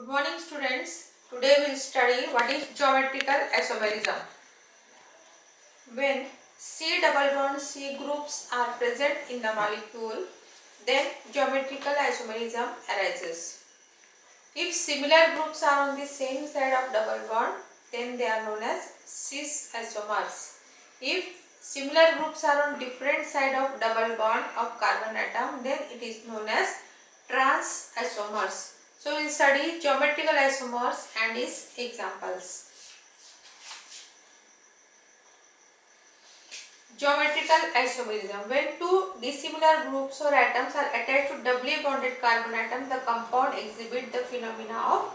Good morning students. Today we will study what is geometrical isomerism. When C double bond C groups are present in the molecule, then geometrical isomerism arises. If similar groups are on the same side of double bond, then they are known as cis isomers. If similar groups are on different side of double bond of carbon atom, then it is known as trans isomers. So we will study geometrical isomers and its examples. Geometrical isomerism. When two dissimilar groups or atoms are attached to doubly bonded carbon atom, the compound exhibit the phenomena of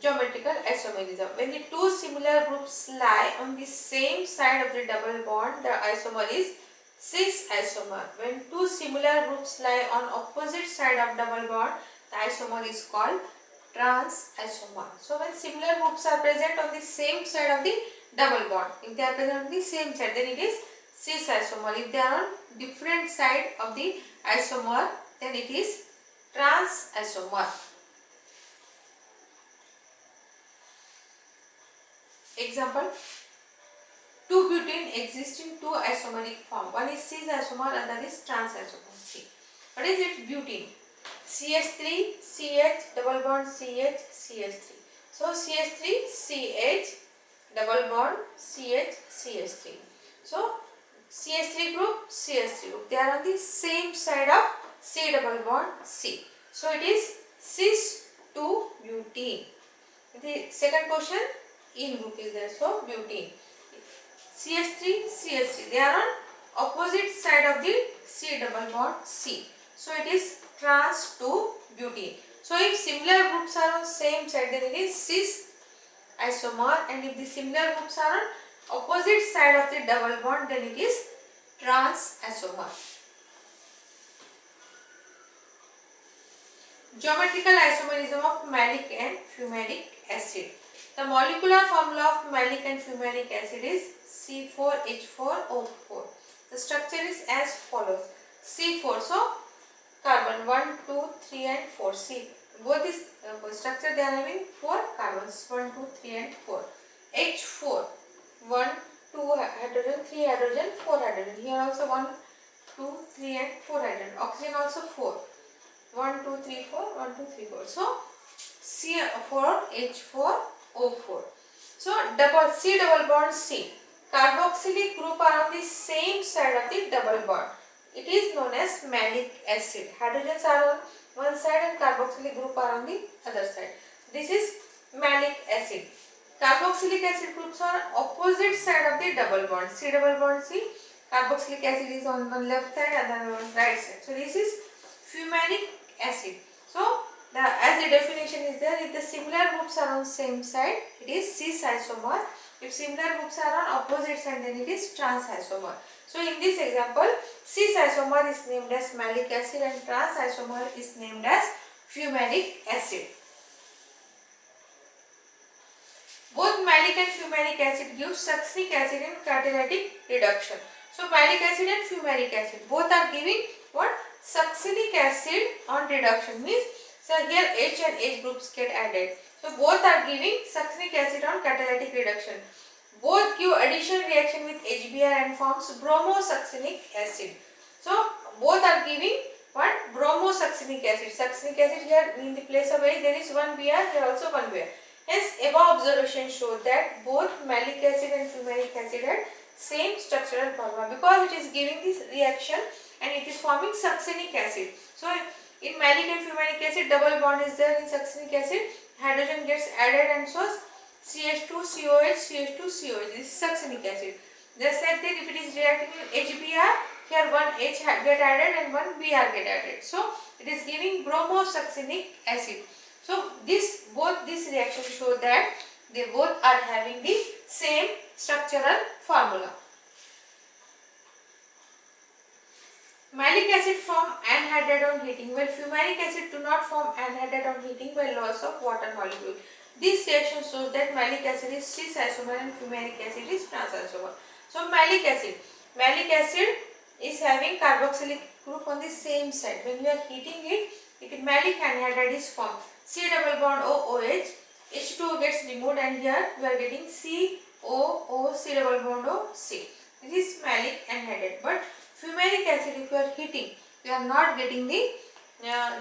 geometrical isomerism. When the two similar groups lie on the same side of the double bond, the isomer is cis isomer. When two similar groups lie on opposite side of double bond, the isomer is called trans isomer. So when similar groups are present on the same side of the double bond, if they are present on the same side, then it is cis isomer. If they are on different side of the isomer, then it is trans isomer. Example: 2-butene exists in two isomeric form. One is cis isomer, another is trans isomer. See, what is it? Butene. CH3, CH, double bond CH, CH3. So CH3, CH, double bond CH, CH3. So CH3 group, CH3 group. They are on the same side of C double bond C. So it is cis 2-butene. The second question, in group is there. So butene. CH3, CH3. They are on opposite side of the C double bond C. So it is trans 2-butene. So if similar groups are on same side, then it is cis isomer, and if the similar groups are on opposite side of the double bond, then it is trans isomer. Geometrical isomerism of malic and fumaric acid. The molecular formula of malic and fumaric acid is C4H4O4. The structure is as follows. C4, so carbon 1, 2, 3 and 4. See, both this structure they are having 4 carbons, 1, 2, 3 and 4. H4, 1, 2 hydrogen, 3 hydrogen, 4 hydrogen. Here also 1, 2, 3 and 4 hydrogen. Oxygen also 4. 1, 2, 3, 4, 1, 2, 3, 4. So C4H4O4. So C double bond C. Carboxylic group are on the same side of the double bond. It is known as malic acid. Hydrogens are on one side and carboxylic group are on the other side. This is malic acid. Carboxylic acid groups are opposite side of the double bond. C double bond C. Carboxylic acid is on one left side and then on right side. So this is fumaric acid. So as the definition is there, if the similar groups are on same side, it is cis isomer. If similar groups are on opposite side, then it is trans isomer. So in this example, cis isomer is named as malic acid and trans isomer is named as fumaric acid. Both malic and fumaric acid give succinic acid in catalytic reduction. So malic acid and fumaric acid both are giving what? Succinic acid on reduction, means so here H and H groups get added. So both are giving succinic acid on catalytic reduction. Both give addition reaction with HBr and forms bromosuccinic acid. So both are giving what? Bromosuccinic acid. Succinic acid here in the place of H there is one Br, here also one Br. Hence above observation shows that both malic acid and fumaric acid had same structural formula, because it is giving this reaction and it is forming succinic acid. So in malic and fumaric acid, double bond is there in succinic acid, hydrogen gets added and so CH2COH, CH2COH. This is succinic acid. Just like that, if it is reacting in HBr, here one H get added and one Br get added. So it is giving bromosuccinic acid. So both this reaction show that they both are having the same structural formula. Malic acid form anhydride on heating, while fumaric acid do not form anhydride on heating by loss of water molecule. This reaction shows that malic acid is cis isomer and fumaric acid is trans isomer. So malic acid is having carboxylic group on the same side. When we are heating it, malic anhydride is formed. C double bond OOH, H2O gets removed and here we are getting COO, C double bond O, C. This is malic anhydride, but fumaric acid if you are heating, you are not getting the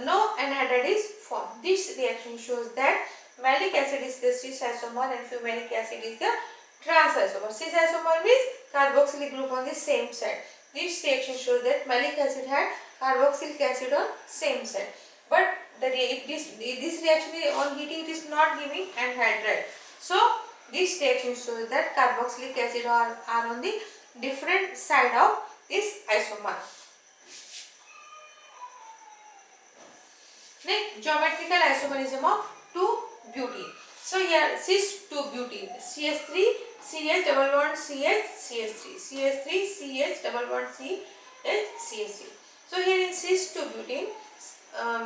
no anhydride is formed. This reaction shows that malic acid is the cis isomer and fumaric acid is the trans isomer. Cis isomer means carboxylic group on the same side. This reaction shows that malic acid had carboxylic acid on same side. But this reaction is on heating, it is not giving anhydride. So this reaction shows that carboxylic acid are on the different side of this isomer. Next, geometrical isomerism of 2-butene. So here cis-2-butene, CH3, CH double bond CH, CH3, CH3, CH double bond CH, CH3. So here in cis-2-butene,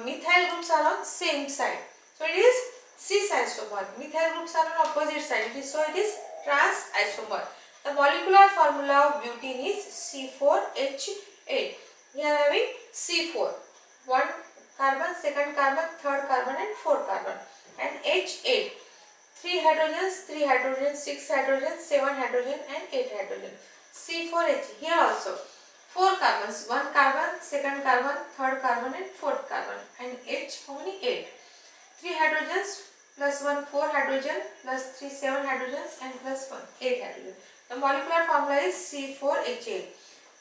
methyl groups are on same side. So it is cis isomer. Methyl groups are on opposite side. So it is trans isomer. The molecular formula of butene is C4H8. We are having C4, one carbon, second carbon, third carbon and fourth carbon, and H8, 3 hydrogens, 6 hydrogens, 7 hydrogen and 8 hydrogen. C4H, here also 4 carbons, 1 carbon, second carbon, third carbon and fourth carbon, and H how many? 8. 3 hydrogens plus 1 4 hydrogen plus 3 7 hydrogens and plus 1 8 hydrogen. The molecular formula is C4H8.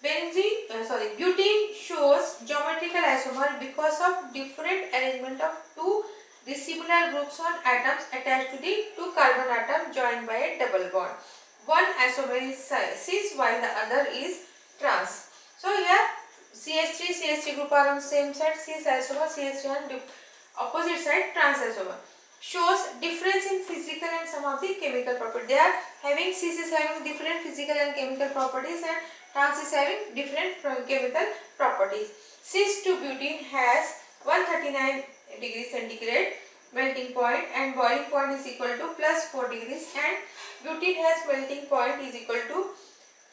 Butene shows geometrical isomer because of different arrangement of two dissimilar groups on atoms attached to the two carbon atom joined by a double bond. One isomer is cis while the other is trans. So here CH3 group are on same side, cis isomer, CH3 on opposite side, trans isomer. Shows difference in physical and some of the chemical properties. They are having, cis is having different physical and chemical properties and trans is having different chemical properties. Cis-2-butene has 139 degrees centigrade melting point and boiling point is equal to plus 4 degrees, and butene has melting point is equal to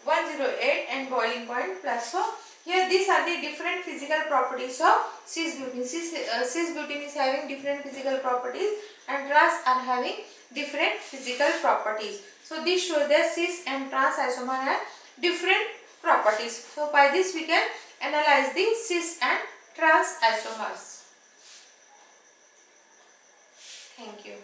108 and boiling point plus. So here these are the different physical properties of cis-butene. Cis-butene is having different physical properties and trans are having different physical properties. So this shows that cis and trans isomer have different properties. So by this we can analyze the cis and trans isomers. Thank you.